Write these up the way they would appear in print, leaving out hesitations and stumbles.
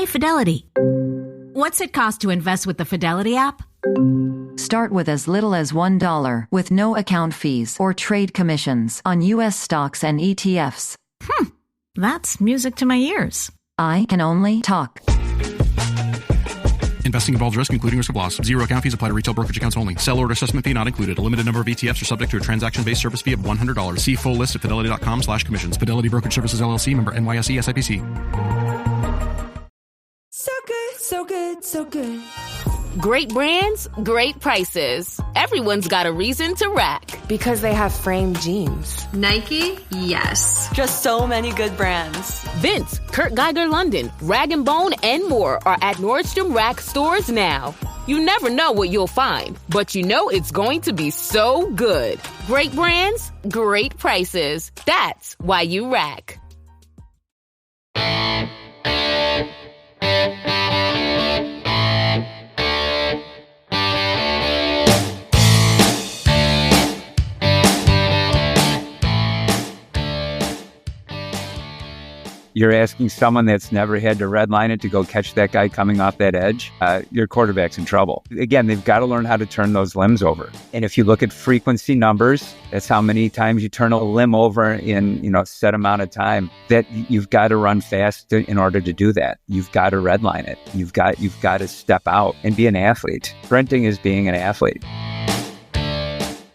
Hey, Fidelity. What's it cost to invest with the Fidelity app? Start with as little as $1 with no account fees or trade commissions on U.S. stocks and ETFs. That's music to my ears. I can only talk. Investing involves risk, including risk of loss. Zero account fees apply to retail brokerage accounts only. Sell order assessment fee not included. A limited number of ETFs are subject to a transaction-based service fee of $100. See full list at fidelity.com/commissions. Fidelity Brokerage Services, LLC, member NYSE, SIPC. So good, so good, so good. Great brands, great prices. Everyone's got a reason to rack. Because they have framed jeans. Nike? Yes. Just so many good brands. Vince, Kurt Geiger London, Rag & Bone, and more are at Nordstrom Rack stores now. You never know what you'll find, but you know it's going to be so good. Great brands, great prices. That's why you rack. You're asking someone that's never had to redline it to go catch that guy coming off that edge. Your quarterback's in trouble. Again, they've got to learn how to turn those limbs over. And if you look at frequency numbers, that's how many times you turn a limb over in a set amount of time. That you've got to run fast in order to do that. You've got to redline it. You've got to step out and be an athlete. Sprinting is being an athlete.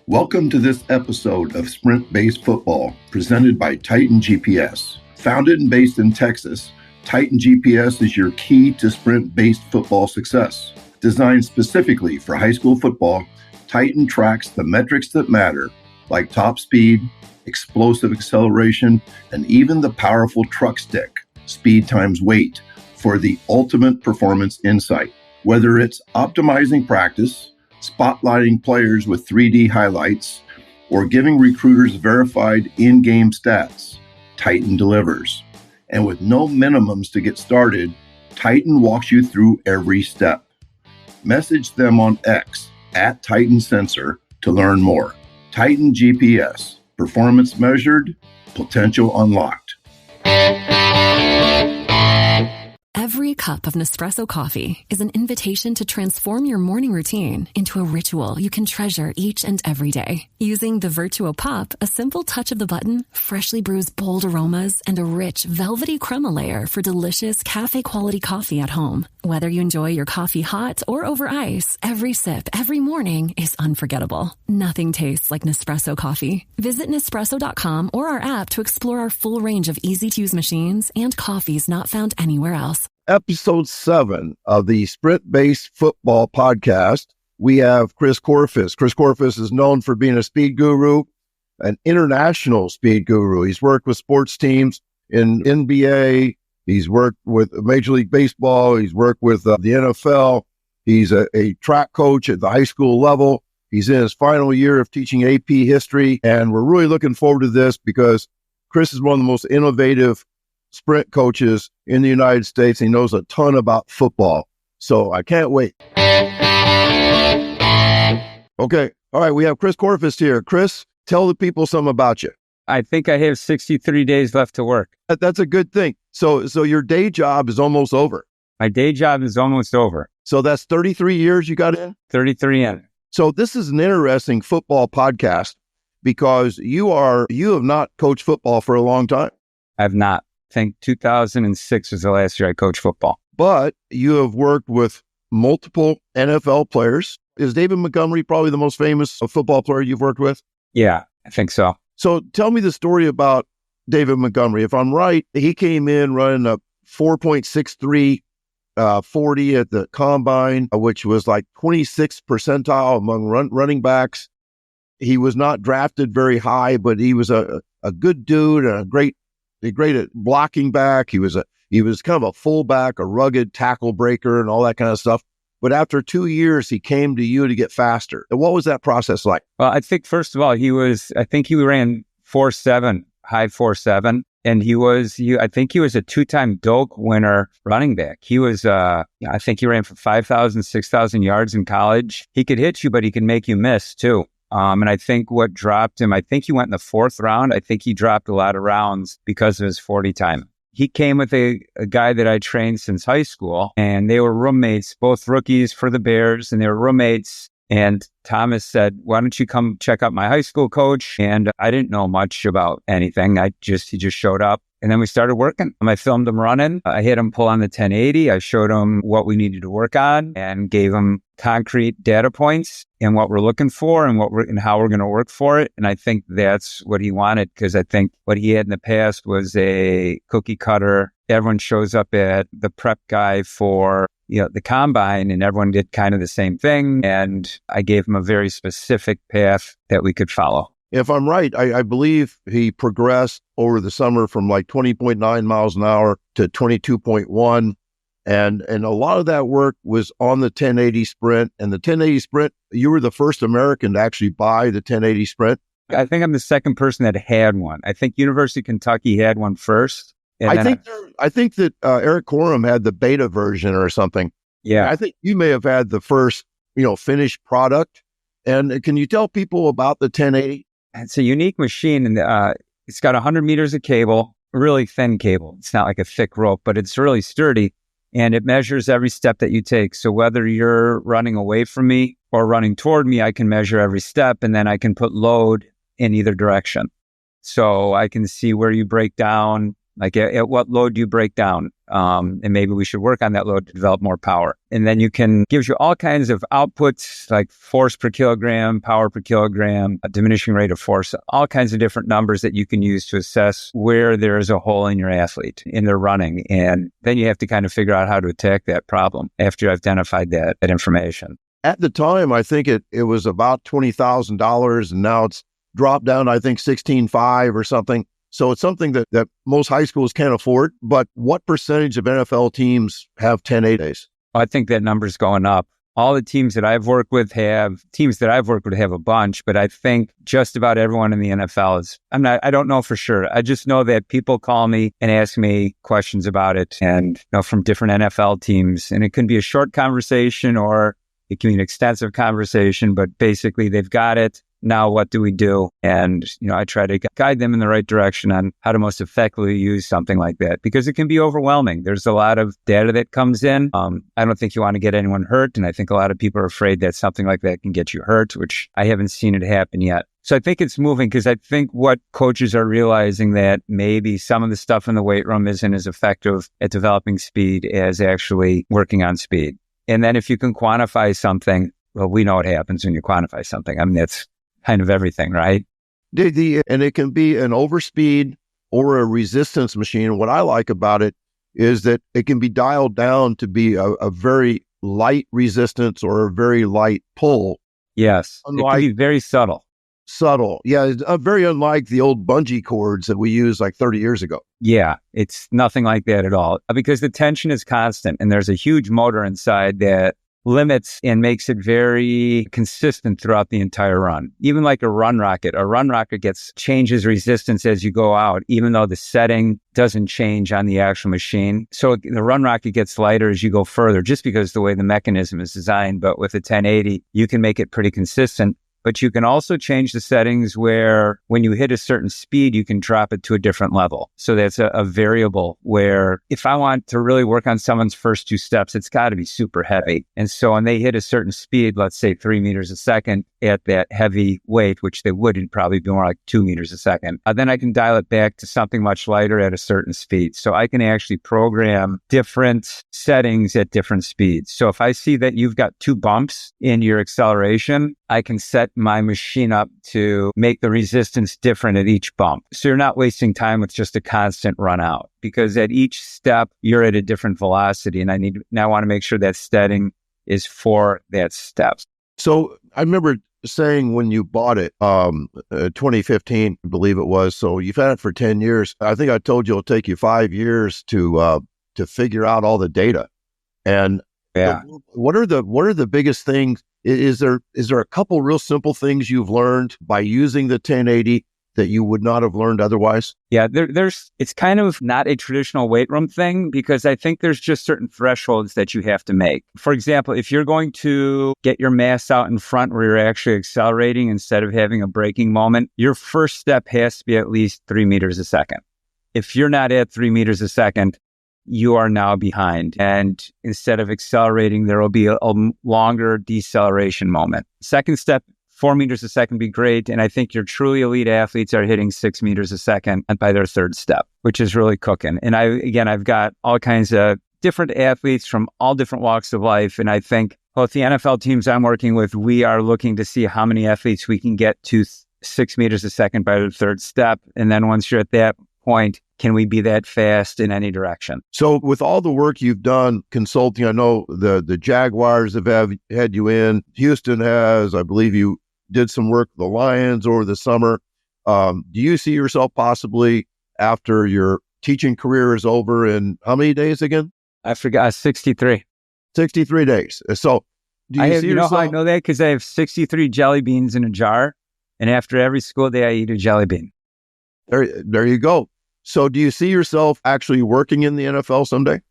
Welcome to this episode of Sprint-Based Football, presented by Titan GPS. Founded and based in Texas, Titan GPS is your key to sprint-based football success. Designed specifically for high school football, Titan tracks the metrics that matter, like top speed, explosive acceleration, and even the powerful truck stick, speed times weight, for the ultimate performance insight. Whether it's optimizing practice, spotlighting players with 3D highlights, or giving recruiters verified in-game stats, Titan delivers. And with no minimums to get started, Titan walks you through every step. Message them on X at Titan Sensor to learn more. Titan GPS, performance measured, potential unlocked. Every cup of Nespresso coffee is an invitation to transform your morning routine into a ritual you can treasure each and every day. Using the Virtuo Pop, a simple touch of the button freshly brews bold aromas and a rich, velvety crema layer for delicious cafe-quality coffee at home. Whether you enjoy your coffee hot or over ice, every sip, every morning is unforgettable. Nothing tastes like Nespresso coffee. Visit Nespresso.com or our app to explore our full range of easy-to-use machines and coffees not found anywhere else. Episode 7 of the Sprint-Based Football Podcast, we have Chris Korfist. Chris Korfist is known for being a speed guru, an international speed guru. He's worked with sports teams in NBA. He's worked with Major League Baseball. He's worked with the NFL. He's a track coach at the high school level. He's in his final year of teaching AP history, and we're really looking forward to this because Chris is one of the most innovative sprint coaches in the United States. He knows a ton about football. So I can't wait. Okay. All right. We have Chris Korfist here. Chris, tell the people something about you. I think I have 63 days left to work. That's a good thing. So your day job is almost over. My day job is almost over. So that's 33 years you got in? 33 in. So this is an interesting football podcast because you have not coached football for a long time. I've not. I think 2006 was the last year I coached football. But you have worked with multiple NFL players. Is David Montgomery probably the most famous football player you've worked with? Yeah, I think so. So tell me the story about David Montgomery. If I'm right, he came in running a 4.63 40 at the combine, which was like 26th percentile among running backs. He was not drafted very high, but he was a good dude and a great at blocking back. He was kind of a fullback, a rugged tackle breaker and all that kind of stuff. But after 2 years, he came to you to get faster. And what was that process like? Well, I think first of all, he ran 4.7, high 4.7. And I think he was a 2-time Doak winner running back. He was, I think he ran for 5,000, 6,000 yards in college. He could hit you, but he could make you miss too. And I think what dropped him, I think he went in the 4th round. I think he dropped a lot of rounds because of his 40 time. he came with a guy that I trained since high school, and they were roommates, both rookies for the Bears, and they were roommates. And Thomas said, why don't you come check out my high school coach? And I didn't know much about anything. He just showed up. And then we started working. I filmed him running. I had him pull on the 1080. I showed him what we needed to work on and gave him concrete data points and what we're looking for and how we're going to work for it. And I think that's what he wanted, because I think what he had in the past was a cookie cutter. Everyone shows up at the prep guy for the combine, and everyone did kind of the same thing. And I gave him a very specific path that we could follow. If I'm right, I believe he progressed over the summer from like 20.9 miles an hour to 22.1. And a lot of that work was on the 1080 Sprint. And the 1080 Sprint, you were the first American to actually buy the 1080 Sprint. I think I'm the second person that had one. I think University of Kentucky had one first. I think that Eric Corum had the beta version or something. Yeah. I think you may have had the first, finished product. And can you tell people about the 1080? It's a unique machine, and it's got 100 meters of cable, really thin cable. It's not like a thick rope, but it's really sturdy, and it measures every step that you take. So whether you're running away from me or running toward me, I can measure every step, and then I can put load in either direction. So I can see where you break down, like at what load do you break down? And maybe we should work on that load to develop more power. And then gives you all kinds of outputs like force per kilogram, power per kilogram, a diminishing rate of force, all kinds of different numbers that you can use to assess where there is a hole in your athlete in their running. And then you have to kind of figure out how to attack that problem after you've identified that information. At the time, I think it was about $20,000, and now it's dropped down, I think, $16,500 or something. So it's something that most high schools can't afford. But what percentage of NFL teams have 1080s? I think that number's going up. All the teams that I've worked with have a bunch, but I think just about everyone in the NFL I don't know for sure. I just know that people call me and ask me questions about it, and from different NFL teams. And it can be a short conversation or it can be an extensive conversation, but basically they've got it. Now, what do we do? And, I try to guide them in the right direction on how to most effectively use something like that, because it can be overwhelming. There's a lot of data that comes in. I don't think you want to get anyone hurt. And I think a lot of people are afraid that something like that can get you hurt, which I haven't seen it happen yet. So I think it's moving, because I think what coaches are realizing that maybe some of the stuff in the weight room isn't as effective at developing speed as actually working on speed. And then if you can quantify something, well, we know what happens when you quantify something. I mean, that's kind of everything, right? And it can be an overspeed or a resistance machine. What I like about it is that it can be dialed down to be a very light resistance or a very light pull. Yes, it can be very subtle. Yeah, it's very unlike the old bungee cords that we used like 30 years ago. Yeah, it's nothing like that at all, because the tension is constant, and there's a huge motor inside that limits and makes it very consistent throughout the entire run. Even like a run rocket changes resistance as you go out, even though the setting doesn't change on the actual machine. So the run rocket gets lighter as you go further, just because the way the mechanism is designed. But with a 1080, you can make it pretty consistent. But you can also change the settings where when you hit a certain speed, you can drop it to a different level. So that's a variable where if I want to really work on someone's first two steps, it's got to be super heavy. And so when they hit a certain speed, let's say 3 meters a second at that heavy weight, which they wouldn't probably be more like 2 meters a second, then I can dial it back to something much lighter at a certain speed. So I can actually program different settings at different speeds. So if I see that you've got 2 bumps in your acceleration, I can set my machine up to make the resistance different at each bump. So you're not wasting time with just a constant run out, because at each step, you're at a different velocity. And I want to make sure that setting is for that step. So I remember saying when you bought it, 2015, I believe it was. So you've had it for 10 years. I think I told you it'll take you 5 years to figure out all the data. And yeah, what are the biggest things? Is there a couple real simple things you've learned by using the 1080 that you would not have learned otherwise? Yeah, it's kind of not a traditional weight room thing, because I think there's just certain thresholds that you have to make. For example, if you're going to get your mass out in front where you're actually accelerating instead of having a braking moment, your first step has to be at least 3 meters a second. if you're not at 3 meters a second, you are now behind. And instead of accelerating, there will be a longer deceleration moment. Second step, 4 meters a second be great. And I think your truly elite athletes are hitting 6 meters a second by their third step, which is really cooking. And I've got all kinds of different athletes from all different walks of life. And I think both the NFL teams I'm working with, we are looking to see how many athletes we can get to 6 meters a second by the third step. And then once you're at that point, can we be that fast in any direction? So with all the work you've done consulting, I know the Jaguars have had you in. Houston has, I believe you did some work with the Lions over the summer. Do you see yourself possibly after your teaching career is over in how many days again? I forgot, 63. 63 days. So do you see yourself? How I know that? Because I have 63 jelly beans in a jar. And after every school day, I eat a jelly bean. There you go. So do you see yourself actually working in the NFL someday?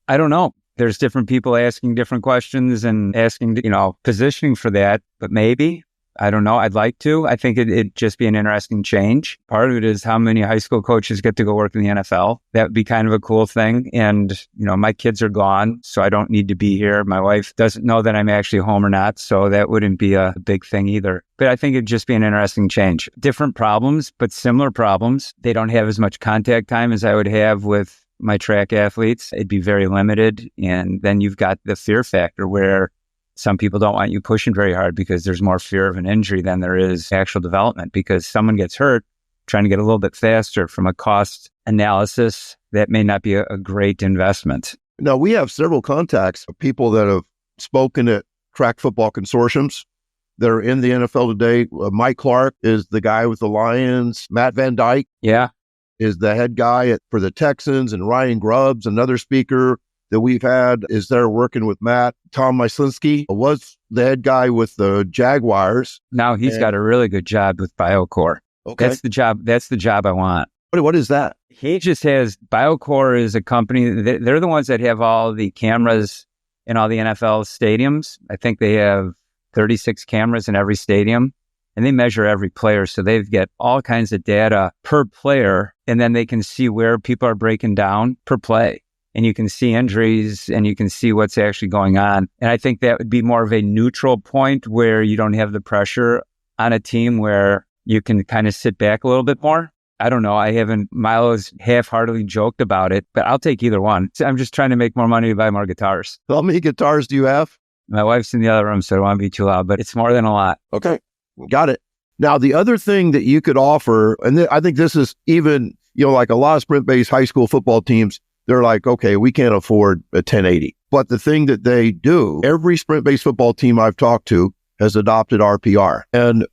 I don't know. There's different people asking different questions and asking, positioning for that. But maybe. I don't know. I'd like to. I think it'd just be an interesting change. Part of it is how many high school coaches get to go work in the NFL. That would be kind of a cool thing. And, my kids are gone, so I don't need to be here. My wife doesn't know that I'm actually home or not, so that wouldn't be a big thing either. But I think it'd just be an interesting change. Different problems, but similar problems. They don't have as much contact time as I would have with my track athletes. It'd be very limited. And then you've got the fear factor where some people don't want you pushing very hard because there's more fear of an injury than there is actual development, because someone gets hurt trying to get a little bit faster from a cost analysis. That may not be a great investment. Now, we have several contacts of people that have spoken at track football consortiums that are in the NFL today. Mike Clark is the guy with the Lions. Matt Van Dyke is the head guy for the Texans, and Ryan Grubbs, another speaker that we've had, is there working with Matt. Tom Myslinski was the head guy with the Jaguars. Now he's got a really good job with BioCore. Okay. That's the job I want. What is that? He just has, BioCore is a company, they're the ones that have all the cameras in all the NFL stadiums. I think they have 36 cameras in every stadium, and they measure every player. So they've got all kinds of data per player, and then they can see where people are breaking down per play. And you can see injuries and you can see what's actually going on. And I think that would be more of a neutral point where you don't have the pressure on a team, where you can kind of sit back a little bit more. I don't know. Milo's half-heartedly joked about it, but I'll take either one. I'm just trying to make more money to buy more guitars. How many guitars do you have? My wife's in the other room, so I don't want to be too loud, but it's more than a lot. Okay. Got it. Now, the other thing that you could offer, and I think this is even, like a lot of sprint-based high school football teams, they're like, okay, we can't afford a 1080. But the thing that they do, every sprint-based football team I've talked to has adopted RPR. And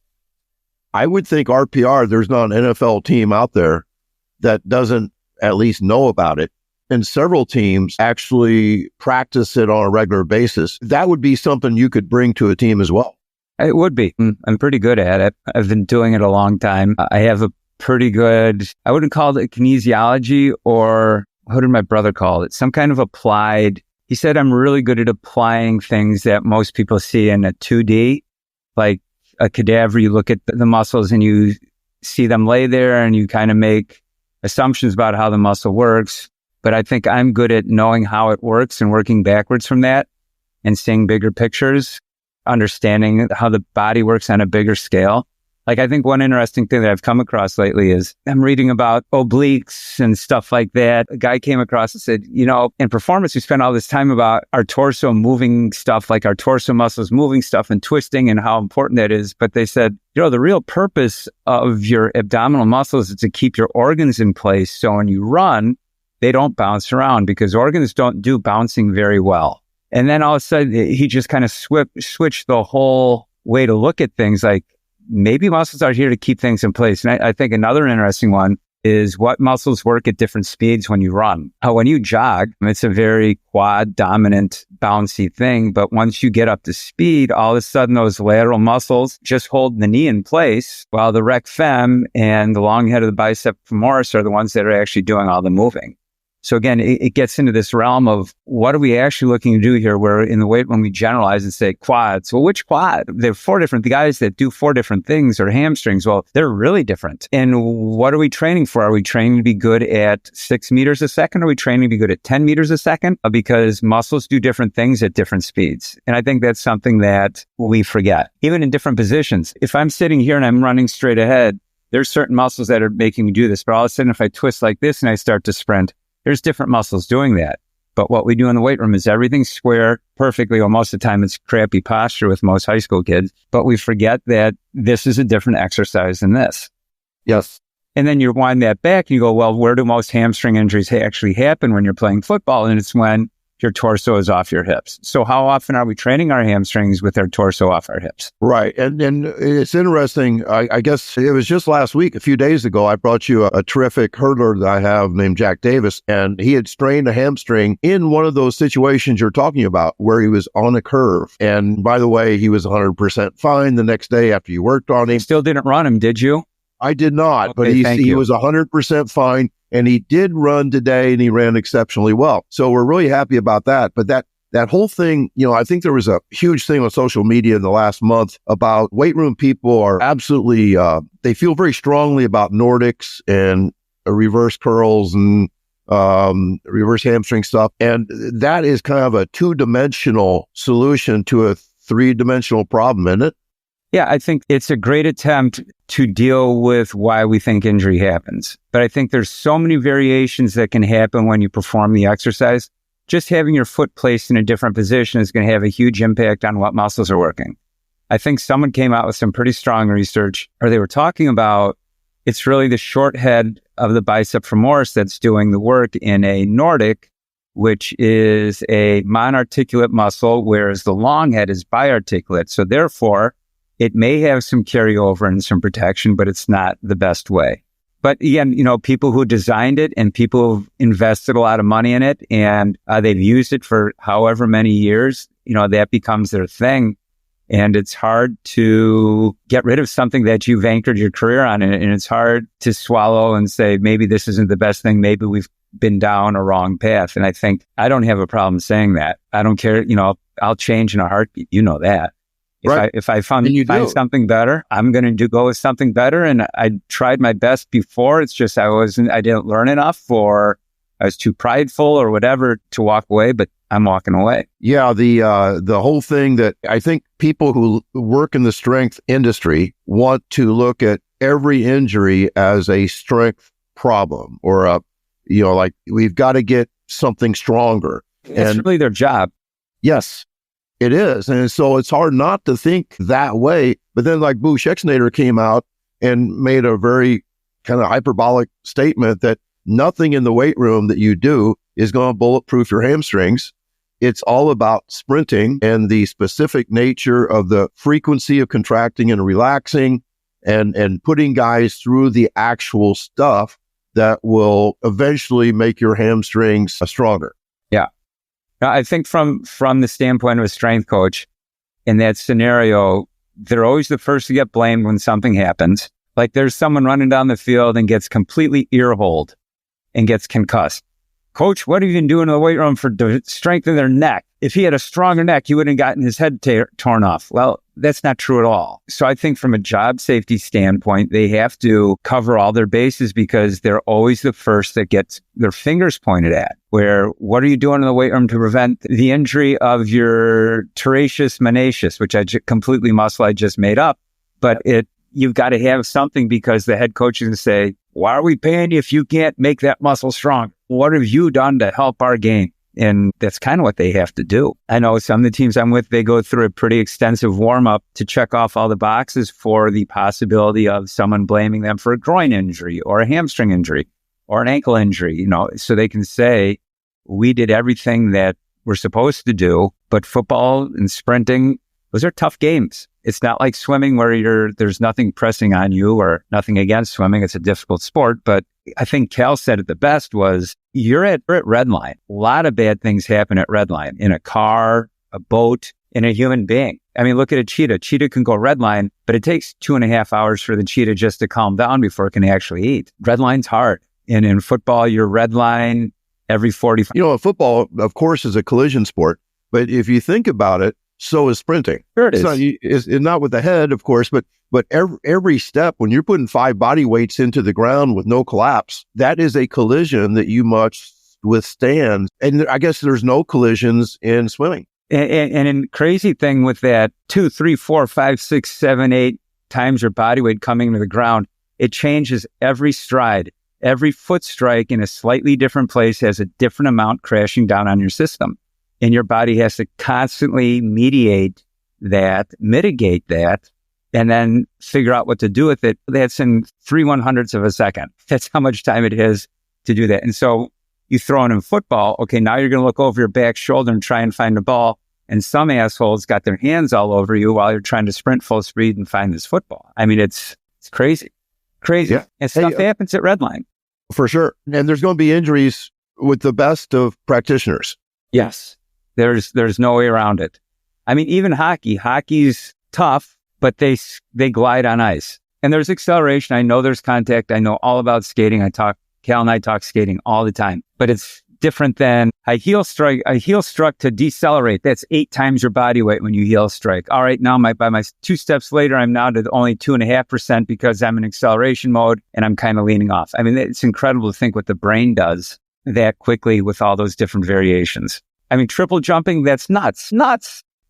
I would think RPR, there's not an NFL team out there that doesn't at least know about it. And several teams actually practice it on a regular basis. That would be something you could bring to a team as well. It would be. I'm pretty good at it. I've been doing it a long time. I have a pretty good, I wouldn't call it kinesiology, or what did my brother call it? Some kind of applied. He said I'm really good at applying things that most people see in a 2D, like a cadaver. You look at the muscles and you see them lay there and you kind of make assumptions about how the muscle works. But I think I'm good at knowing how it works and working backwards from that and seeing bigger pictures, understanding how the body works on a bigger scale. Like, I think one interesting thing that I've come across lately is I'm reading about obliques and stuff like that. A guy came across and said, in performance, we spend all this time about our torso moving stuff, like our torso muscles moving stuff and twisting and how important that is. But they said, the real purpose of your abdominal muscles is to keep your organs in place. So when you run, they don't bounce around, because organs don't do bouncing very well. And then all of a sudden, he just kind of switched the whole way to look at things, like, maybe muscles are here to keep things in place. And I think another interesting one is what muscles work at different speeds when you run. When you jog, it's a very quad dominant, bouncy thing. But once you get up to speed, all of a sudden those lateral muscles just hold the knee in place, while the rec fem and the long head of the bicep femoris are the ones that are actually doing all the moving. So again, it gets into this realm of what are we actually looking to do here, where in the weight room we generalize and say quads. Well, which quad? There are 4 different guys that do 4 different things, or hamstrings. Well, they're really different. And what are we training for? Are we training to be good at 6 meters a second? Are we training to be good at 10 meters a second? Because muscles do different things at different speeds. And I think that's something that we forget, even in different positions. If I'm sitting here and I'm running straight ahead, there's certain muscles that are making me do this. But all of a sudden, if I twist like this and I start to sprint, there's different muscles doing that. But what we do in the weight room is everything square perfectly. Well, most of the time it's crappy posture with most high school kids. But we forget that this is a different exercise than this. Yes. And then you wind that back and you go, well, where do most hamstring injuries actually happen when you're playing football? And it's when your torso is off your hips. So how often are we training our hamstrings with our torso off our hips? Right. And it's interesting. I guess it was just last week, a few days ago, I brought you a terrific hurdler that I have named Jack Davis, and he had strained a hamstring in one of those situations you're talking about where he was on a curve. And by the way, he was 100% fine the next day after you worked on him. Still didn't run him, did you? I did not, Okay, but he was 100% fine. And he did run today, and he ran exceptionally well. So we're really happy about that. But that whole thing, I think there was a huge thing on social media in the last month about weight room people are absolutely, they feel very strongly about Nordics and reverse curls and reverse hamstring stuff. And that is kind of a 2-dimensional solution to a 3-dimensional problem, isn't it? Yeah, I think it's a great attempt to deal with why we think injury happens. But I think there's so many variations that can happen when you perform the exercise. Just having your foot placed in a different position is going to have a huge impact on what muscles are working. I think someone came out with some pretty strong research, or they were talking about it's really the short head of the bicep femoris that's doing the work in a Nordic, which is a monarticulate muscle, whereas the long head is biarticulate. So therefore, it may have some carryover and some protection, but it's not the best way. But again, people who designed it and people who've invested a lot of money in it and they've used it for however many years, that becomes their thing. And it's hard to get rid of something that you've anchored your career on. And it's hard to swallow and say, maybe this isn't the best thing. Maybe we've been down a wrong path. And I think I don't have a problem saying that. I don't care. I'll change in a heartbeat. You know that. If I find something better, I'm going to go with something better. And I tried my best before. It's just I didn't learn enough, or I was too prideful or whatever to walk away, but I'm walking away. Yeah. The whole thing that I think people who work in the strength industry want to look at every injury as a strength problem, or like we've got to get something stronger. It's really their job. Yes. It is. And so it's hard not to think that way. But then like Boo Schexnayder came out and made a very kind of hyperbolic statement that nothing in the weight room that you do is going to bulletproof your hamstrings. It's all about sprinting and the specific nature of the frequency of contracting and relaxing and putting guys through the actual stuff that will eventually make your hamstrings stronger. Yeah. Now, I think from the standpoint of a strength coach, in that scenario, they're always the first to get blamed when something happens. Like there's someone running down the field and gets completely ear-holed and gets concussed. Coach, what have you been doing in the weight room to strengthen their neck? If he had a stronger neck, he wouldn't have gotten his head torn off. Well, that's not true at all. So I think from a job safety standpoint, they have to cover all their bases because they're always the first that gets their fingers pointed at. Where, what are you doing in the weight room to prevent the injury of your teracius meniscus, which completely muscle I just made up. But you've got to have something because the head coach is going to say, why are we paying you if you can't make that muscle strong? What have you done to help our game? And that's kind of what they have to do. I know some of the teams I'm with, they go through a pretty extensive warm-up to check off all the boxes for the possibility of someone blaming them for a groin injury or a hamstring injury or an ankle injury, so they can say, we did everything that we're supposed to do, but football and sprinting, those are tough games. It's not like swimming where there's nothing pressing on you or nothing against swimming. It's a difficult sport. But I think Cal said it the best was you're at Redline. A lot of bad things happen at Redline in a car, a boat, in a human being. I mean, look at a cheetah. Cheetah can go redline, but it takes 2.5 hours for the cheetah just to calm down before it can actually eat. Redline's hard. And in football, you're redline every 45. Football, of course, is a collision sport, but if you think about it, so is sprinting. Sure it is. It's not with the head, of course, but every step, when you're putting 5 body weights into the ground with no collapse, that is a collision that you must withstand. And I guess there's no collisions in swimming. And a crazy thing with that 2, 3, 4, 5, 6, 7, 8 times your body weight coming to the ground, it changes every stride. Every foot strike in a slightly different place has a different amount crashing down on your system. And your body has to constantly mitigate that, and then figure out what to do with it. That's in 3/100ths of a second. That's how much time it is to do that. And so you throw it in football. Okay, now you're going to look over your back shoulder and try and find the ball. And some assholes got their hands all over you while you're trying to sprint full speed and find this football. I mean, it's crazy. Yeah. And stuff happens at Redline. For sure. And there's going to be injuries with the best of practitioners. Yes. There's no way around it. I mean, even hockey's tough, but they glide on ice. And there's acceleration. I know there's contact. I know all about skating. Cal and I talk skating all the time, but it's different than a heel struck to decelerate. That's 8 times your body weight when you heel strike. All right. Now by my 2 steps later, I'm now to only 2.5% because I'm in acceleration mode and I'm kind of leaning off. I mean, it's incredible to think what the brain does that quickly with all those different variations. I mean, triple jumping, that's nuts.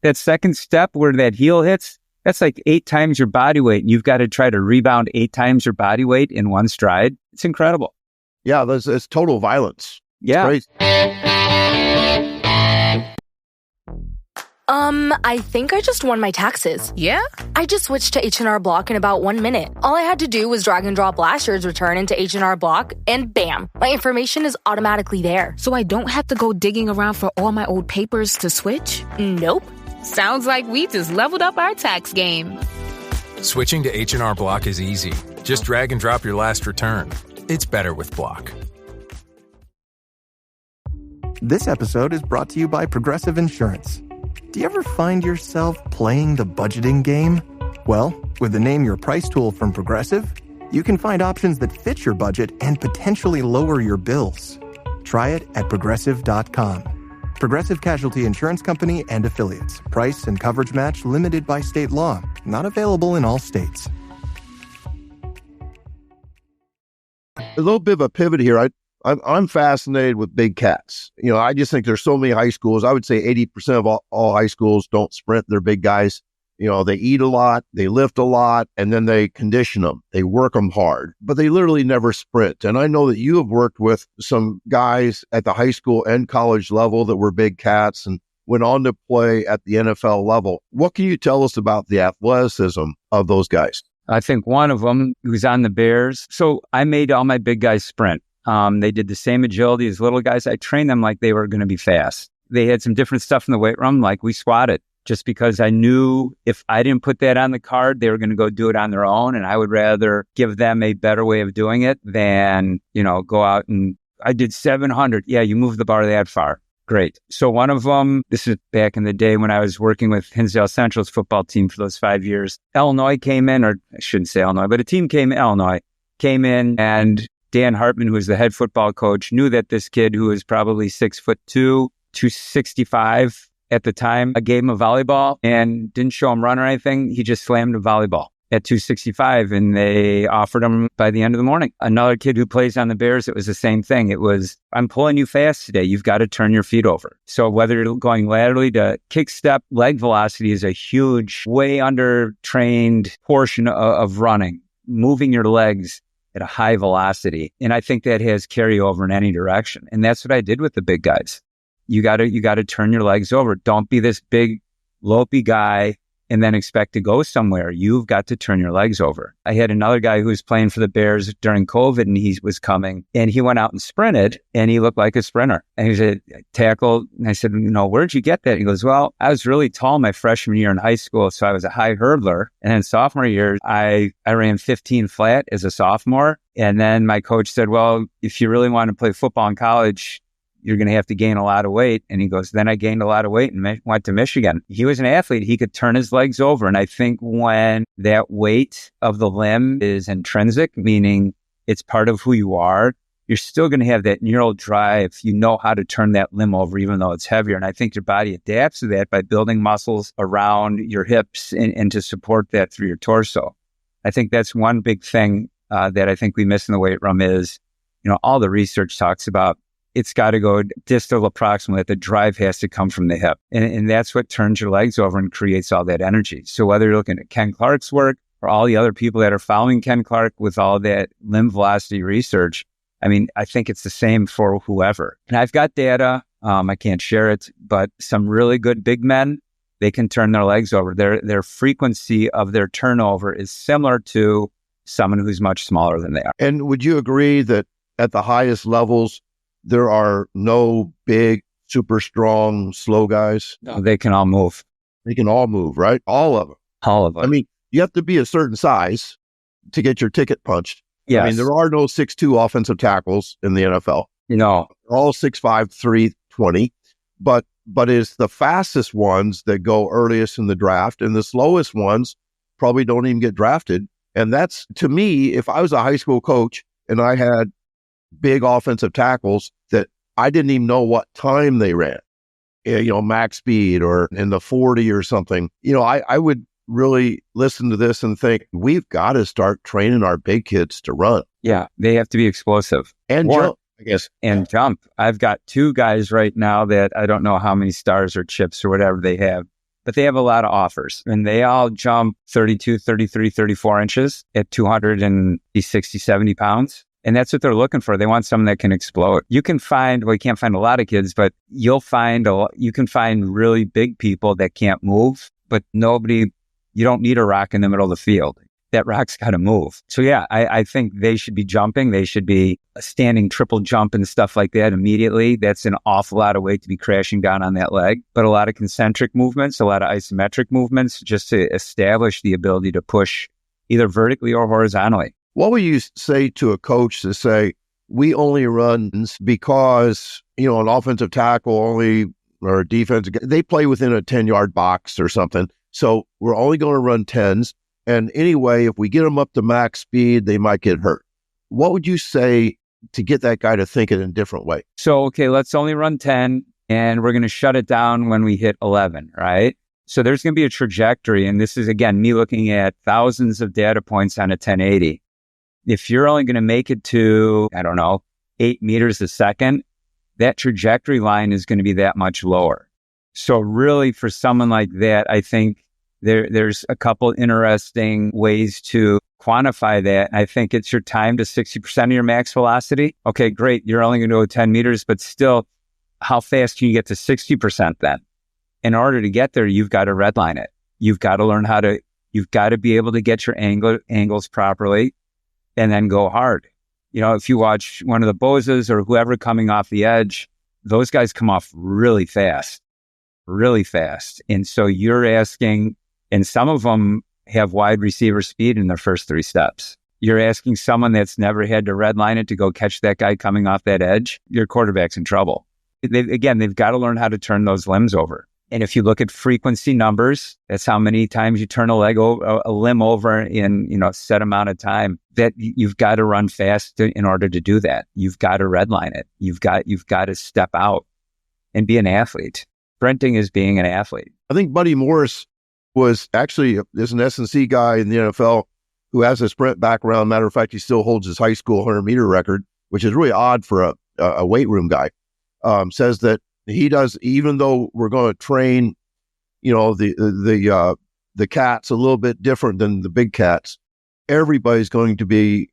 That second step where that heel hits, that's like 8 times your body weight. And you've got to try to rebound 8 times your body weight in one stride. It's incredible. Yeah, it's total violence. Yeah. It's I think I just won my taxes. Yeah? I just switched to H&R Block in about 1 minute. All I had to do was drag and drop last year's return into H&R Block, and bam, my information is automatically there. So I don't have to go digging around for all my old papers to switch? Nope. Sounds like we just leveled up our tax game. Switching to H&R Block is easy. Just drag and drop your last return. It's better with Block. This episode is brought to you by Progressive Insurance. Do you ever find yourself playing the budgeting game? Well, with the Name Your Price tool from Progressive, you can find options that fit your budget and potentially lower your bills. Try it at Progressive.com. Progressive Casualty Insurance Company and Affiliates. Price and coverage match limited by state law. Not available in all states. A little bit of a pivot here. I'm fascinated with big cats. I just think there's so many high schools. I would say 80% of all high schools don't sprint. They're big guys. They eat a lot, they lift a lot, and then they condition them. They work them hard, but they literally never sprint. And I know that you have worked with some guys at the high school and college level that were big cats and went on to play at the NFL level. What can you tell us about the athleticism of those guys? I think one of them was on the Bears. So I made all my big guys sprint. They did the same agility as little guys. I trained them like they were going to be fast. They had some different stuff in the weight room, like we squatted, just because I knew if I didn't put that on the card, they were going to go do it on their own. And I would rather give them a better way of doing it than, go out and I did 700. Yeah, you moved the bar that far. Great. So one of them, this is back in the day when I was working with Hinsdale Central's football team for those 5 years. Illinois came in, or I shouldn't say Illinois, but a team Illinois came in, and Dan Hartman, who was the head football coach, knew that this kid who was probably 6'2", 265 at the time, I gave him a volleyball and didn't show him run or anything. He just slammed a volleyball at 265, and they offered him by the end of the morning. Another kid who plays on the Bears, it was the same thing. It was, I'm pulling you fast today. You've got to turn your feet over. So whether you're going laterally to kick step, leg velocity is a huge, way under-trained portion of running, moving your legs at a high velocity. And I think that has carryover in any direction. And that's what I did with the big guys. You got to turn your legs over. Don't be this big, lopey guy and then expect to go somewhere. You've got to turn your legs over. I had another guy who was playing for the Bears during COVID, and he was coming, and he went out and sprinted, and he looked like a sprinter. And he said, tackle. And I said, where'd you get that? He goes, well, I was really tall my freshman year in high school, so I was a high hurdler. And then sophomore year, I ran 15 flat as a sophomore. And then my coach said, well, if you really want to play football in college, you're going to have to gain a lot of weight. And he goes, then I gained a lot of weight and went to Michigan. He was an athlete. He could turn his legs over. And I think when that weight of the limb is intrinsic, meaning it's part of who you are, you're still going to have that neural drive. You know how to turn that limb over, even though it's heavier. And I think your body adapts to that by building muscles around your hips and to support that through your torso. I think that's one big thing that I think we miss in the weight room is, all the research talks about it's got to go distal approximately. The drive has to come from the hip. And that's what turns your legs over and creates all that energy. So whether you're looking at Ken Clark's work or all the other people that are following Ken Clark with all that limb velocity research, I think it's the same for whoever. And I've got data. I can't share it, but some really good big men, they can turn their legs over. Their frequency of their turnover is similar to someone who's much smaller than they are. And would you agree that at the highest levels, there are no big, super strong, slow guys? No, they can all move. They can all move, right? All of them. All of them. You have to be a certain size to get your ticket punched. Yes. There are no 6'2" offensive tackles in the NFL. They're all 6'5", 320. But it's the fastest ones that go earliest in the draft, and the slowest ones probably don't even get drafted. And that's, to me, if I was a high school coach and I had big offensive tackles that I didn't even know what time they ran, max speed or in the 40 or something, I would really listen to this and think, we've got to start training our big kids to run. Yeah, they have to be explosive. And jump, I guess. And jump. I've got 2 guys right now that I don't know how many stars or chips or whatever they have, but they have a lot of offers. And they all jump 32, 33, 34 inches at 260, 70 pounds. And that's what they're looking for. They want someone that can explode. You can find, you can't find a lot of kids, but you can find really big people that can't move, but you don't need a rock in the middle of the field. That rock's got to move. So yeah, I think they should be jumping. They should be a standing triple jump and stuff like that immediately. That's an awful lot of weight to be crashing down on that leg. But a lot of concentric movements, a lot of isometric movements, just to establish the ability to push either vertically or horizontally. What would you say to a coach to say, we only run because, an offensive tackle only, or a defense, they play within a 10-yard box or something. So we're only going to run 10s. And anyway, if we get them up to max speed, they might get hurt. What would you say to get that guy to think in a different way? So, okay, let's only run 10 and we're going to shut it down when we hit 11, right? So there's going to be a trajectory. And this is, again, me looking at thousands of data points on a 1080. If you're only going to make it to, 8 meters a second, that trajectory line is going to be that much lower. So really, for someone like that, I think there's a couple interesting ways to quantify that. I think it's your time to 60% of your max velocity. Okay, great. You're only going to go 10 meters, but still, how fast can you get to 60% then? In order to get there, you've got to redline it. You've got to learn you've got to be able to get your angles properly and then go hard. If you watch one of the Bozas or whoever coming off the edge, those guys come off really fast. And so you're asking, and some of them have wide receiver speed in their first 3 steps. You're asking someone that's never had to redline it to go catch that guy coming off that edge, your quarterback's in trouble. They've got to learn how to turn those limbs over. And if you look at frequency numbers, that's how many times you turn a limb over in a set amount of time. That you've got to run fast in order to do that. You've got to redline it. You've got to step out and be an athlete. Sprinting is being an athlete. I think Buddy Morris is an S&C guy in the NFL who has a sprint background. Matter of fact, he still holds his high school 100-meter record, which is really odd for a weight room guy. Says that he does, even though we're going to train, the cats a little bit different than the big cats, everybody's going to be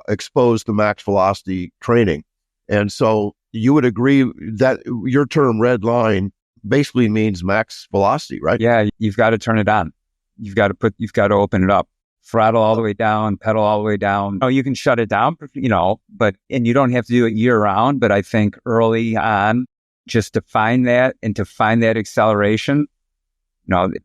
exposed to max velocity training. And so you would agree that your term red line basically means max velocity, right? Yeah, you've got to turn it on. You've got to open it up. Throttle all the way down, pedal all the way down. Oh, you can shut it down, and you don't have to do it year round. But I think early on, just to find that and to find that acceleration,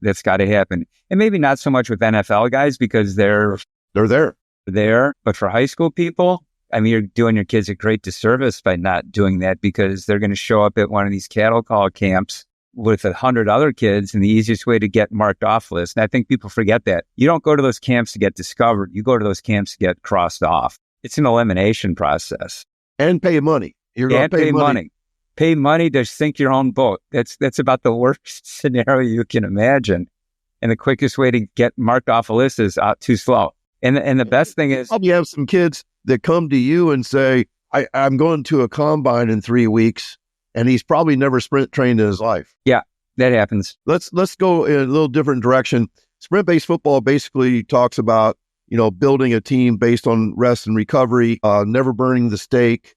that's got to happen. And maybe not so much with NFL guys because they're there. But for high school people, you're doing your kids a great disservice by not doing that, because they're going to show up at one of these cattle call camps with 100 other kids, and the easiest way to get marked off list. And I think people forget that. You don't go to those camps to get discovered. You go to those camps to get crossed off. It's an elimination process. And pay money. You're going to pay money. Pay money to sink your own boat. That's about the worst scenario you can imagine. And the quickest way to get marked off a list is too slow. And the best thing is, you have some kids that come to you and say, I'm going to a combine in 3 weeks, and he's probably never sprint trained in his life. Yeah, that happens. Let's go in a little different direction. Sprint-based football basically talks about, building a team based on rest and recovery, never burning the stake,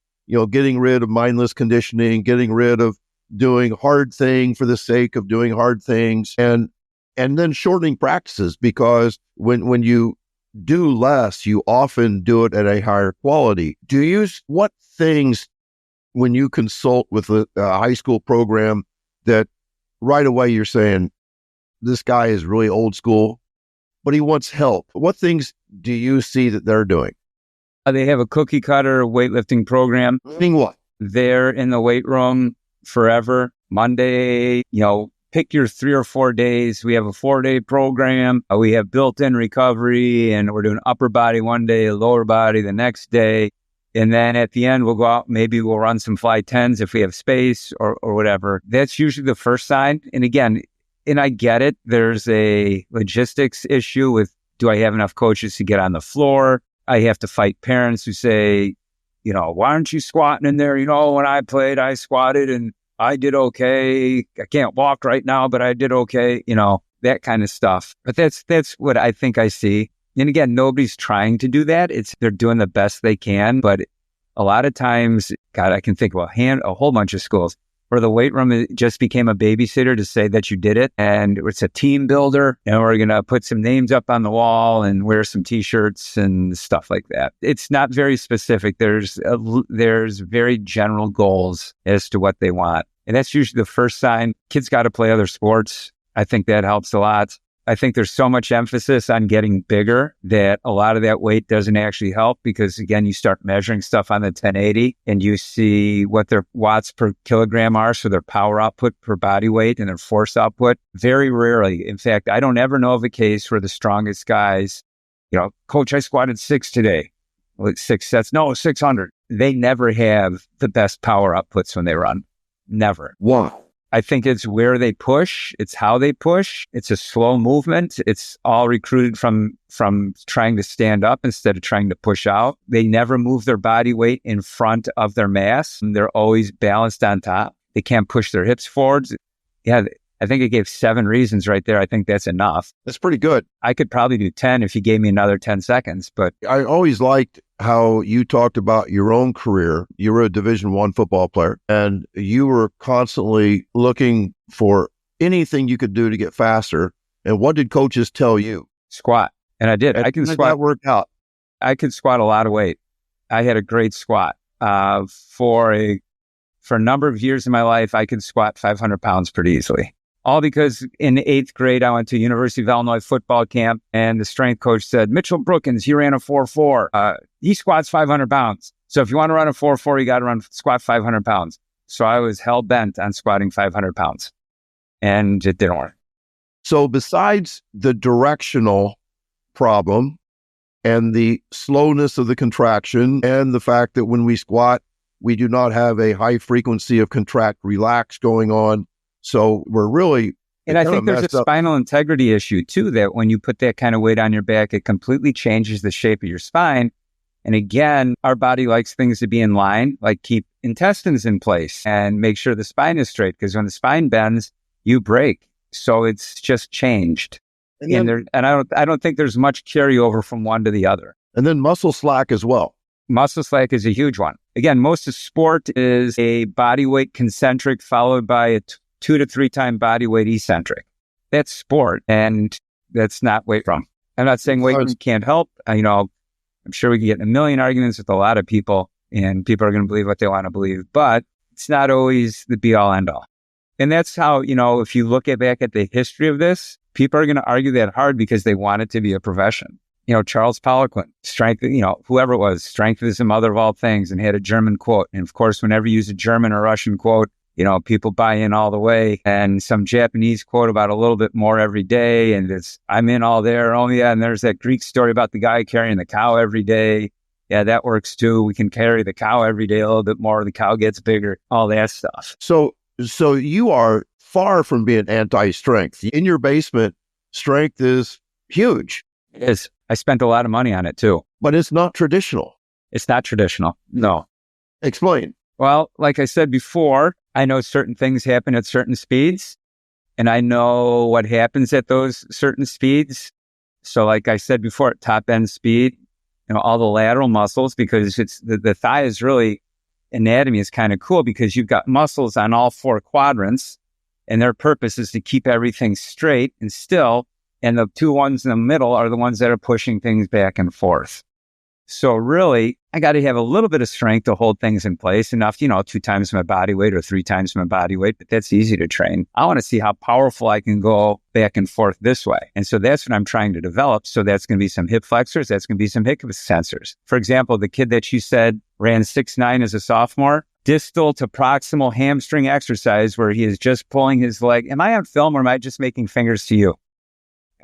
getting rid of mindless conditioning, getting rid of doing hard thing for the sake of doing hard things, and then shortening practices, because when you do less, you often do it at a higher quality. What things, when you consult with a high school program, that right away you're saying, this guy is really old school, but he wants help? What things do you see that they're doing? They have a cookie cutter weightlifting program. Meaning what? They're in the weight room forever. Monday, pick your 3 or 4 days. We have a 4-day program. We have built-in recovery, and we're doing upper body one day, lower body the next day. And then at the end, we'll go out, maybe we'll run some fly 10s if we have space or whatever. That's usually the first sign. And again, I get it. There's a logistics issue with, do I have enough coaches to get on the floor? I have to fight parents who say, why aren't you squatting in there? When I played, I squatted and I did okay. I can't walk right now, but I did okay. That kind of stuff. But that's what I think I see. And again, nobody's trying to do that. They're doing the best they can. But a lot of times, God, I can think of a whole bunch of schools where the weight room just became a babysitter to say that you did it. And it's a team builder. And we're going to put some names up on the wall and wear some T-shirts and stuff like that. It's not very specific. There's very general goals as to what they want. And that's usually the first sign. Kids got to play other sports. I think that helps a lot. I think there's so much emphasis on getting bigger that a lot of that weight doesn't actually help, because again, you start measuring stuff on the 1080 and you see what their watts per kilogram are. So their power output per body weight and their force output. Very rarely. In fact, I don't ever know of a case where the strongest guys, coach, I squatted 6 today. 6 sets. No, 600. They never have the best power outputs when they run. Never. Wow. I think it's where they push. It's how they push. It's a slow movement. It's all recruited from trying to stand up instead of trying to push out. They never move their body weight in front of their mass. And they're always balanced on top. They can't push their hips forwards. Yeah, I think I gave 7 reasons right there. I think that's enough. That's pretty good. I could probably do 10 if you gave me another 10 seconds. But I always liked how you talked about your own career. You were a Division I football player, and you were constantly looking for anything you could do to get faster. And what did coaches tell you? Squat. And I did. I can squat. That worked out. I could squat a lot of weight. I had a great squat. For a number of years in my life, I could squat 500 pounds pretty easily. All because in 8th grade, I went to University of Illinois football camp, and the strength coach said, Mitchell Brookins, he ran a 4.4. He squats 500 pounds. So if you want to run a 4.4, you got to squat 500 pounds. So I was hell-bent on squatting 500 pounds, and it didn't work. So besides the directional problem and the slowness of the contraction and the fact that when we squat, we do not have a high frequency of contract-relax going on, so we're really... And I think there's a spinal integrity issue too, that when you put that kind of weight on your back, it completely changes the shape of your spine. And again, our body likes things to be in line, like keep intestines in place and make sure the spine is straight, because when the spine bends, you break. So it's just changed. And I don't think there's much carryover from one to the other. And then muscle slack as well. Muscle slack is a huge one. Again, most of sport is a body weight concentric followed by a 2 to 3 time body weight eccentric. That's sport, and that's not weight room. I'm not saying weight room can't help. I'm sure we can get in a million arguments with a lot of people, and people are going to believe what they want to believe, but it's not always the be all end all. And that's how, if you look back at the history of this, people are going to argue that hard because they want it to be a profession. Charles Poliquin, strength, whoever it was, strength is the mother of all things, and had a German quote. And of course, whenever you use a German or Russian quote, people buy in all the way. And some Japanese quote about a little bit more every day. And I'm in all there. Oh yeah. And there's that Greek story about the guy carrying the cow every day. Yeah, that works too. We can carry the cow every day a little bit more. The cow gets bigger, all that stuff. So you are far from being anti-strength. In your basement, strength is huge. It is. I spent a lot of money on it too. But it's not traditional. It's not traditional. No. Explain. Well, like I said before, I know certain things happen at certain speeds, and I know what happens at those certain speeds. So like I said before, at top end speed, all the lateral muscles, because it's the thigh is really, anatomy is kind of cool because you've got muscles on all four quadrants, and their purpose is to keep everything straight and still. And the two ones in the middle are the ones that are pushing things back and forth. So really, I got to have a little bit of strength to hold things in place, enough, 2 times my body weight or 3 times my body weight, but that's easy to train. I want to see how powerful I can go back and forth this way. And so that's what I'm trying to develop. So that's going to be some hip flexors. That's going to be some hip extensors. For example, the kid that you said ran 6'9" as a sophomore, distal to proximal hamstring exercise where he is just pulling his leg. Am I on film or am I just making fingers to you?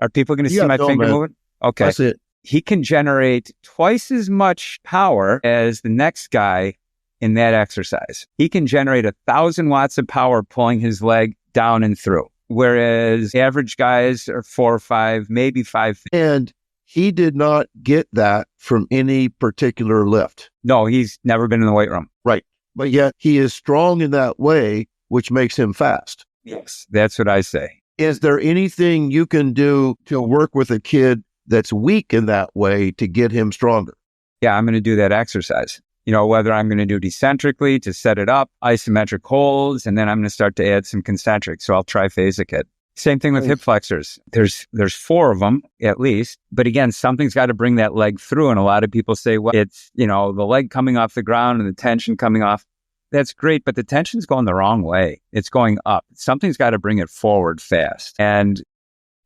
Are people going to see my finger moving? Okay. That's it. He can generate twice as much power as the next guy in that exercise. He can generate 1,000 watts of power pulling his leg down and through, whereas average guys are 4 or 5, maybe 5. And he did not get that from any particular lift. No, he's never been in the weight room. Right. But yet he is strong in that way, which makes him fast. Yes, that's what I say. Is there anything you can do to work with a kid that's weak in that way to get him stronger? Yeah, I'm going to do that exercise. Whether I'm going to do decentrically to set it up, isometric holds, and then I'm going to start to add some concentric. So I'll triphasic it. Same thing with hip flexors. There's 4 of them at least. But again, something's got to bring that leg through. And a lot of people say, well, it's, the leg coming off the ground and the tension coming off. That's great, but the tension's going the wrong way. It's going up. Something's got to bring it forward fast. And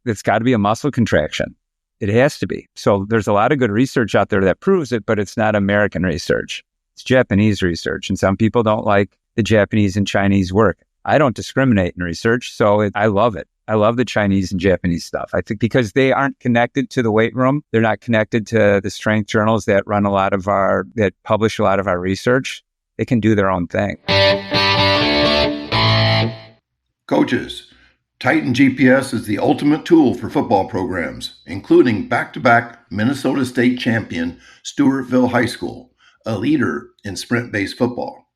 it's got to be a muscle contraction. It has to be. So there's a lot of good research out there that proves it, but it's not American research. It's Japanese research. And some people don't like the Japanese and Chinese work. I don't discriminate in research, so I love it. I love the Chinese and Japanese stuff. I think because they aren't connected to the weight room. They're not connected to the strength journals that publish a lot of our research. They can do their own thing. Coaches, Titan GPS is the ultimate tool for football programs, including back-to-back Minnesota State champion Stewartville High School, a leader in sprint-based football.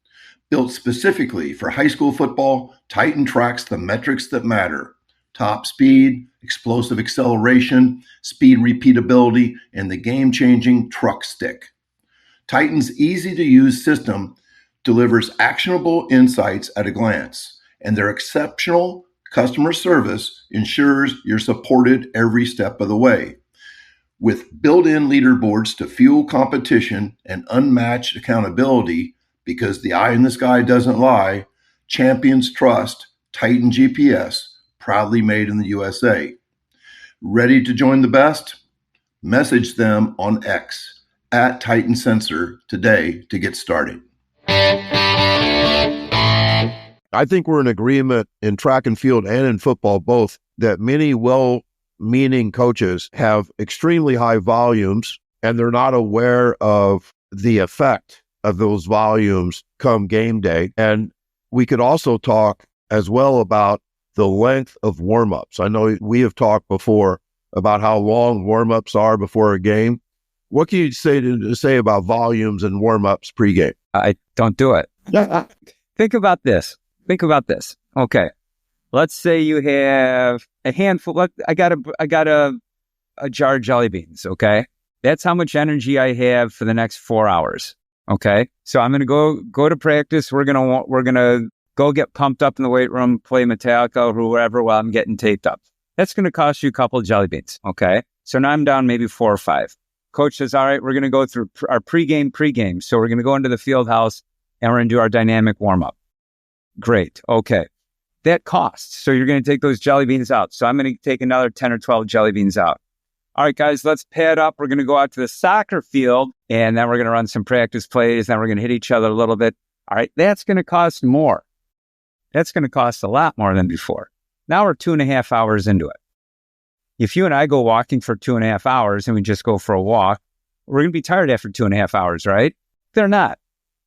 Built specifically for high school football, Titan tracks the metrics that matter: top speed, explosive acceleration, speed repeatability, and the game-changing truck stick. Titan's easy-to-use system delivers actionable insights at a glance, and their exceptional customer service ensures you're supported every step of the way. With built-in leaderboards to fuel competition and unmatched accountability, because the eye in the sky doesn't lie, champions trust Titan GPS, proudly made in the USA. Ready to join the best? Message them on X @TitanSensor today to get started. I think we're in agreement in track and field and in football both that many well-meaning coaches have extremely high volumes and they're not aware of the effect of those volumes come game day. And we could also talk as well about the length of warmups. I know we have talked before about how long warmups are before a game. What can you say about volumes and warmups pregame? I don't do it. Think about this. Okay. Let's say you have a handful. I got a jar of jelly beans. Okay. That's how much energy I have for the next 4 hours. Okay. So I'm going to go to practice. We're going to go get pumped up in the weight room, play Metallica or whoever while I'm getting taped up. That's going to cost you a couple of jelly beans. Okay. So now I'm down maybe 4 or 5. Coach says, all right, we're going to go through our pregame. So we're going to go into the field house and we're going to do our dynamic warm up. Great. Okay. That costs. So you're going to take those jelly beans out. So I'm going to take another 10 or 12 jelly beans out. All right, guys, let's pad up. We're going to go out to the soccer field and then we're going to run some practice plays. Then we're going to hit each other a little bit. All right. That's going to cost more. That's going to cost a lot more than before. Now we're 2.5 hours into it. If you and I go walking for 2.5 hours and we just go for a walk, we're going to be tired after 2.5 hours, right? They're not.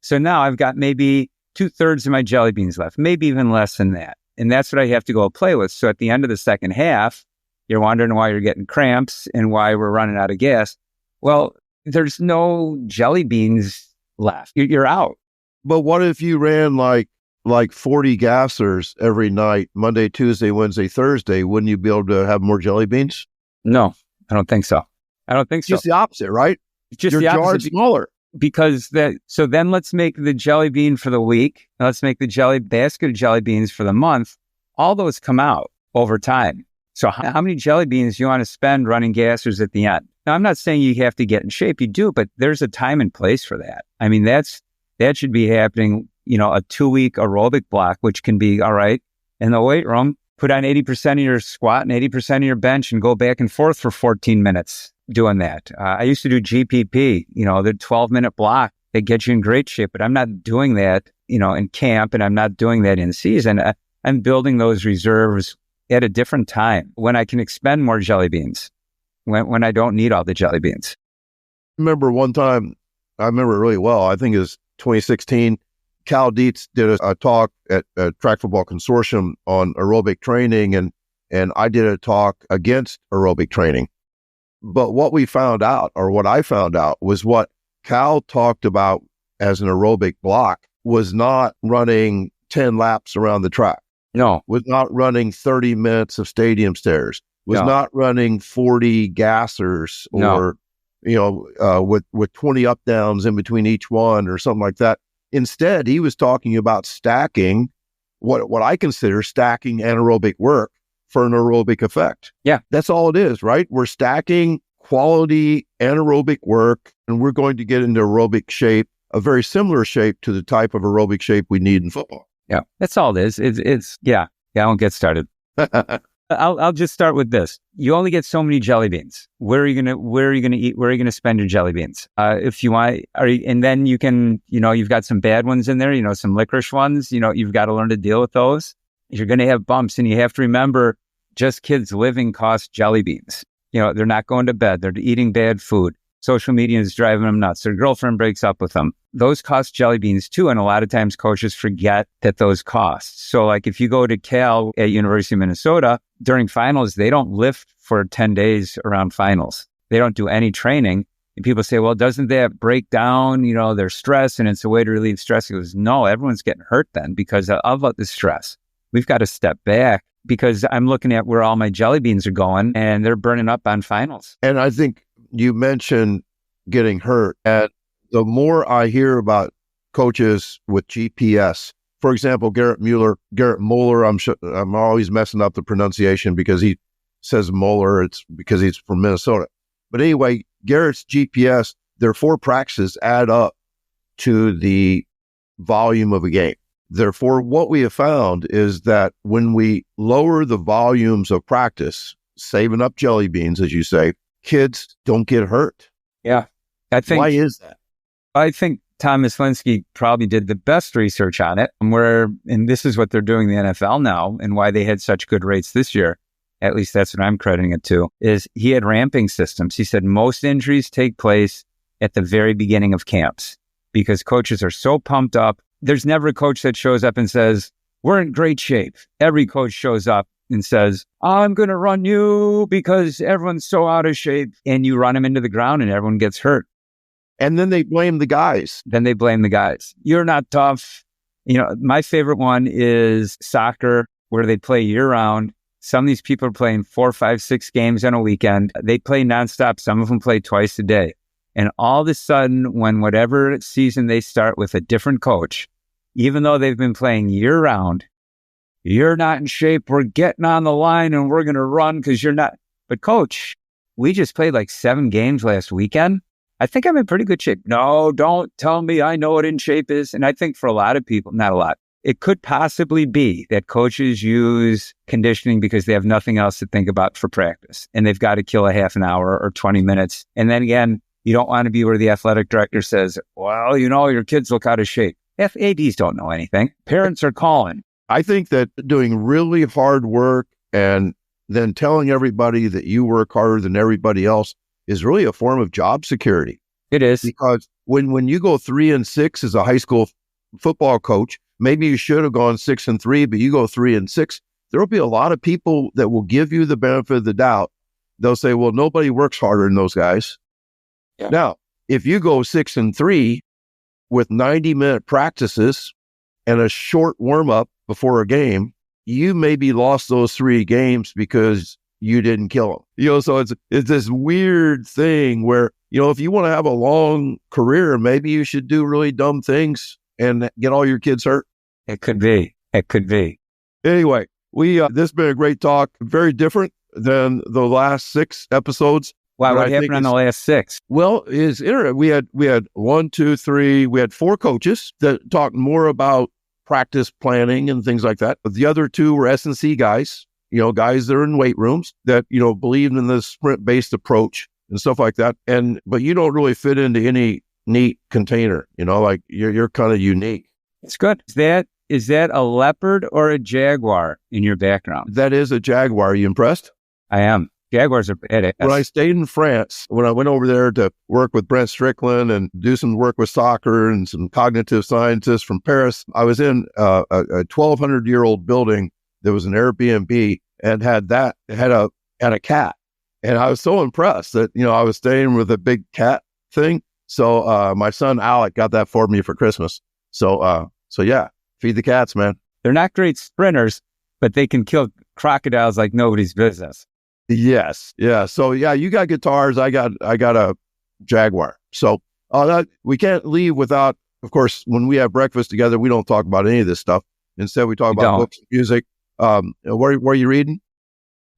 So now I've got maybe 2/3 of my jelly beans left, maybe even less than that. And that's what I have to go play with. So at the end of the second half, you're wondering why you're getting cramps and why we're running out of gas. Well, there's no jelly beans left. You're out. But what if you ran like 40 gassers every night, Monday, Tuesday, Wednesday, Thursday? Wouldn't you be able to have more jelly beans? No, I don't think so. Just the opposite, right? Just your the opposite. jar's smaller. Because so then let's make the jelly bean for the week. Let's make the basket of jelly beans for the month. All those come out over time. So how many jelly beans do you want to spend running gassers at the end? Now, I'm not saying you have to get in shape. You do, but there's a time and place for that. I mean, that should be happening, a 2-week aerobic block, which can be, all right, in the weight room, put on 80% of your squat and 80% of your bench and go back and forth for 14 minutes doing that. I used to do GPP, the 12-minute block that gets you in great shape, but I'm not doing that, in camp, and I'm not doing that in season. I'm building those reserves at a different time when I can expend more jelly beans, when I don't need all the jelly beans. Remember one time, I remember it really well, I think it was 2016, Cal Dietz did a talk at Track Football Consortium on aerobic training, and I did a talk against aerobic training. But what we found out, or what I found out, was what Cal talked about as an aerobic block was not running 10 laps around the track. No. Was not running 30 minutes of stadium stairs. Was not running 40 gassers or, with 20 up downs in between each one or something like that. Instead, he was talking about stacking what I consider stacking anaerobic work for an aerobic effect. Yeah. That's all it is, right? We're stacking quality anaerobic work, and we're going to get into aerobic shape, a very similar shape to the type of aerobic shape we need in football. Yeah, that's all it is. It's I won't get started. I'll just start with this. You only get so many jelly beans. Where are you gonna eat? Where are you gonna spend your jelly beans? If you want, and then you can, you've got some bad ones in there. Some licorice ones. You've got to learn to deal with those. You're gonna have bumps, and you have to remember, just kids living costs jelly beans. They're not going to bed. They're eating bad food. Social media is driving them nuts. Their girlfriend breaks up with them. Those cost jelly beans too. And a lot of times coaches forget that those cost. So like if you go to Cal at University of Minnesota, during finals, they don't lift for 10 days around finals. They don't do any training. And people say, well, doesn't that break down, their stress and it's a way to relieve stress? It goes, no, everyone's getting hurt then because of the stress. We've got to step back because I'm looking at where all my jelly beans are going and they're burning up on finals. And I think you mentioned getting hurt. And the more I hear about coaches with GPS, for example, Garrett Mueller, I'm always messing up the pronunciation because he says Mueller. It's because he's from Minnesota. But anyway, Garrett's GPS, their 4 practices add up to the volume of a game. Therefore, what we have found is that when we lower the volumes of practice, saving up jelly beans, as you say, kids don't get hurt. Yeah. Why is that? I think Thomas Linsky probably did the best research on it, and this is what they're doing in the NFL now and why they had such good rates this year. At least that's what I'm crediting it to, is he had ramping systems. He said most injuries take place at the very beginning of camps because coaches are so pumped up. There's never a coach that shows up and says, we're in great shape. Every coach shows up and says, I'm going to run you because everyone's so out of shape. And you run them into the ground and everyone gets hurt. And then they blame the guys. You're not tough. My favorite one is soccer, where they play year round. Some of these people are playing 4, 5, 6 games on a weekend. They play nonstop. Some of them play twice a day. And all of a sudden, when whatever season they start with a different coach, even though they've been playing year round, you're not in shape. We're getting on the line and we're going to run because you're not. But coach, we just played like 7 games last weekend. I think I'm in pretty good shape. No, don't tell me I know what in shape is. And I think for a lot of people, not a lot, it could possibly be that coaches use conditioning because they have nothing else to think about for practice. And they've got to kill a half an hour or 20 minutes. And then again, you don't want to be where the athletic director says, well, your kids look out of shape. ADs don't know anything. Parents are calling. I think that doing really hard work and then telling everybody that you work harder than everybody else is really a form of job security. It is. Because when you go 3-6 as a high school football coach, maybe you should have gone 6-3, but you go 3-6. There will be a lot of people that will give you the benefit of the doubt. They'll say, well, nobody works harder than those guys. Yeah. Now, if you go 6-3 with 90-minute practices and a short warm-up before a game, you maybe lost those 3 games because you didn't kill them. So it's this weird thing where, if you want to have a long career, maybe you should do really dumb things and get all your kids hurt. It could be. Anyway, this has been a great talk. Very different than the last 6 episodes. Wow, what happened on the last 6? Well, we had 1, 2, 3. We had 4 coaches that talked more about practice planning and things like that. But the other 2 were S&C guys, guys that are in weight rooms that, believed in the sprint-based approach and stuff like that. But you don't really fit into any neat container, like you're kind of unique. It's good. Is that a leopard or a jaguar in your background? That is a jaguar. Are you impressed? I am. Jaguars are badass. When I stayed in France, when I went over there to work with Brent Strickland and do some work with soccer and some cognitive scientists from Paris, I was in a 1,200-year-old building that was an Airbnb and had a cat. And I was so impressed that, I was staying with a big cat thing. So my son Alec got that for me for Christmas. So yeah, feed the cats, man. They're not great sprinters, but they can kill crocodiles like nobody's business. Yes. Yeah. So yeah, you got guitars. I got a Jaguar. So we can't leave without, of course, when we have breakfast together, we don't talk about any of this stuff. Instead, we talk about books and music. Where are you reading?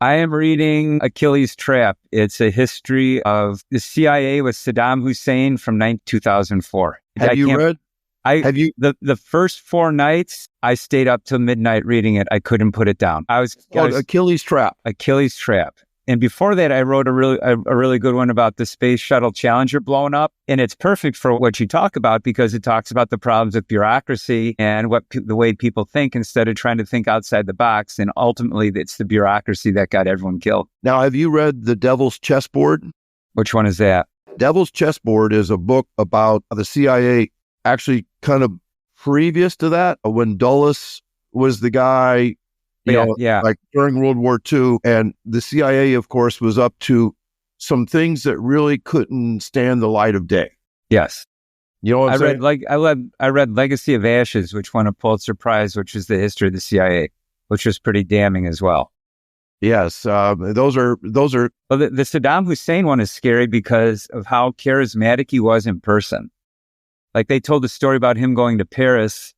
I am reading Achilles' Trap. It's a history of the CIA with Saddam Hussein from 2004. Have you read? The first 4 nights, I stayed up till midnight reading it. I couldn't put it down. I was Achilles' Trap. Achilles' Trap. And before that, I wrote a really good one about the Space Shuttle Challenger blowing up. And it's perfect for what you talk about because it talks about the problems with bureaucracy and the way people think instead of trying to think outside the box. And ultimately, it's the bureaucracy that got everyone killed. Now, have you read The Devil's Chessboard? Which one is that? Devil's Chessboard is a book about the CIA actually kind of previous to that, when Dulles was the guy, like during World War II. And the CIA, of course, was up to some things that really couldn't stand the light of day. Yes. You know what I'm saying? I read Legacy of Ashes, which won a Pulitzer Prize, which is the history of the CIA, which was pretty damning as well. Yes. Those are. Well, the Saddam Hussein one is scary because of how charismatic he was in person. Like they told a story about him going to Paris,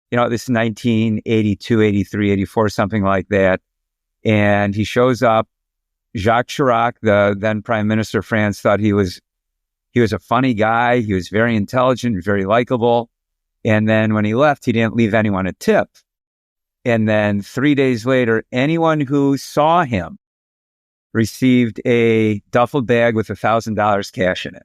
this is 1982, 83, 84, something like that. And he shows up. Jacques Chirac, the then prime minister of France, thought he was a funny guy. He was very intelligent, very likable. And then when he left, he didn't leave anyone a tip. And then 3 days later, anyone who saw him received a duffel bag with $1,000 cash in it.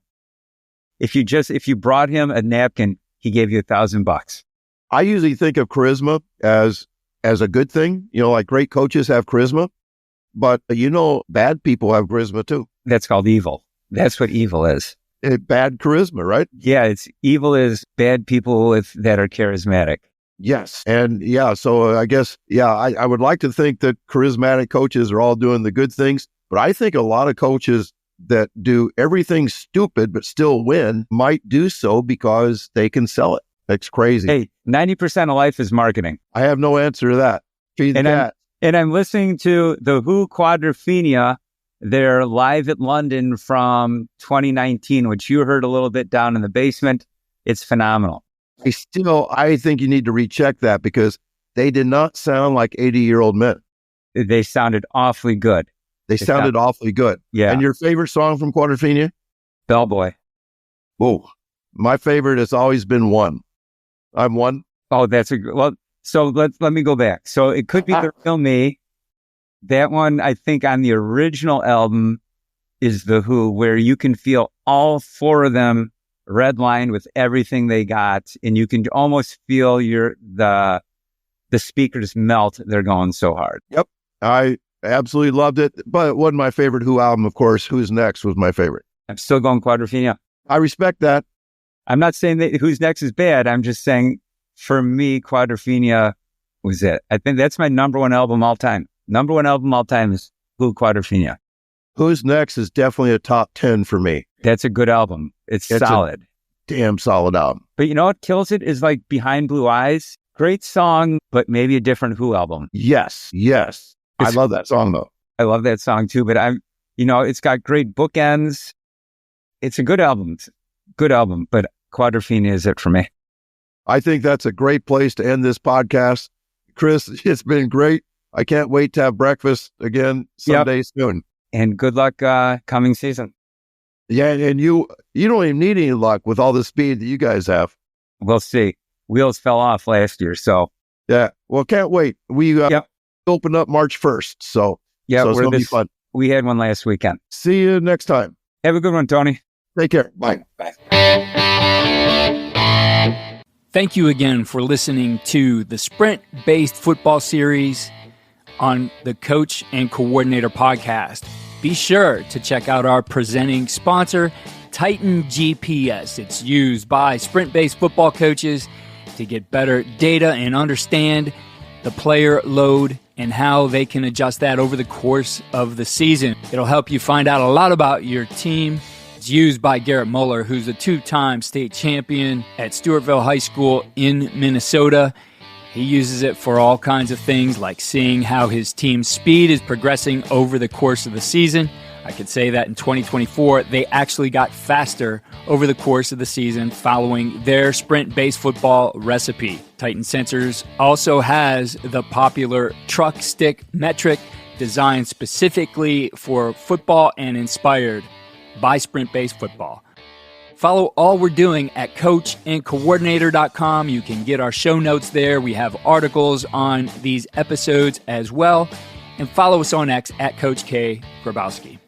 If you brought him a napkin, he gave you $1,000. I usually think of charisma as a good thing. Like great coaches have charisma, but bad people have charisma too. That's called evil. That's what evil is. Bad charisma, right? Yeah, evil is bad people that are charismatic. Yes. And so I guess, I would like to think that charismatic coaches are all doing the good things, but I think a lot of coaches that do everything stupid but still win might do so because they can sell it. That's crazy. Hey, 90% of life is marketing. I have no answer to that. Feed the cat. And I'm listening to the Who Quadrophenia. They're live at London from 2019, which you heard a little bit down in the basement. It's phenomenal. I think you need to recheck that because they did not sound like 80-year-old men. They sounded awfully good. They sounded awfully good. Yeah. And your favorite song from Quadrophenia? Bellboy. Oh, my favorite has always been One. I'm One. Oh, that's so let me go back. So it could be The Real Me. That one, I think on the original album is The Who, where you can feel all 4 of them redlined with everything they got. And you can almost feel the speakers melt. They're going so hard. Yep. I absolutely loved it, but it wasn't my favorite Who album, of course. Who's Next was my favorite. I'm still going Quadrophenia. I respect that. I'm not saying that Who's Next is bad. I'm just saying, for me, Quadrophenia was it. I think that's my number one album all time. Number one album all time is Quadrophenia. Who's Next is definitely a top 10 for me. That's a good album. It's solid. Damn solid album. But you know what kills it is like Behind Blue Eyes. Great song, but maybe a different Who album. Yes. I love that song though. I love that song too, but it's got great bookends. It's a good album. But Quadrophenia is it for me. I think that's a great place to end this podcast. Chris, it's been great. I can't wait to have breakfast again someday soon. And good luck coming season. Yeah, and you don't even need any luck with all the speed that you guys have. We'll see. Wheels fell off last year, so. Yeah, well, can't wait. We open up March 1st, so it's going to be fun. We had one last weekend. See you next time. Have a good one, Tony. Take care. Bye. Thank you again for listening to the Sprint-based football series on the Coach and Coordinator podcast. Be sure to check out our presenting sponsor, Titan GPS. It's used by Sprint-based football coaches to get better data and understand the player load and how they can adjust that over the course of the season. It'll help you find out a lot about your team. It's used by Garrett Muller, who's a two-time state champion at Stewartville High School in Minnesota. He uses it for all kinds of things, like seeing how his team's speed is progressing over the course of the season. I could say that in 2024, they actually got faster over the course of the season following their sprint-based football recipe. Titan Sensors also has the popular truck stick metric designed specifically for football and inspired by sprint-based football. Follow all we're doing at coachandcoordinator.com. You can get our show notes there. We have articles on these episodes as well. And follow us on X at Coach K. Grabowski.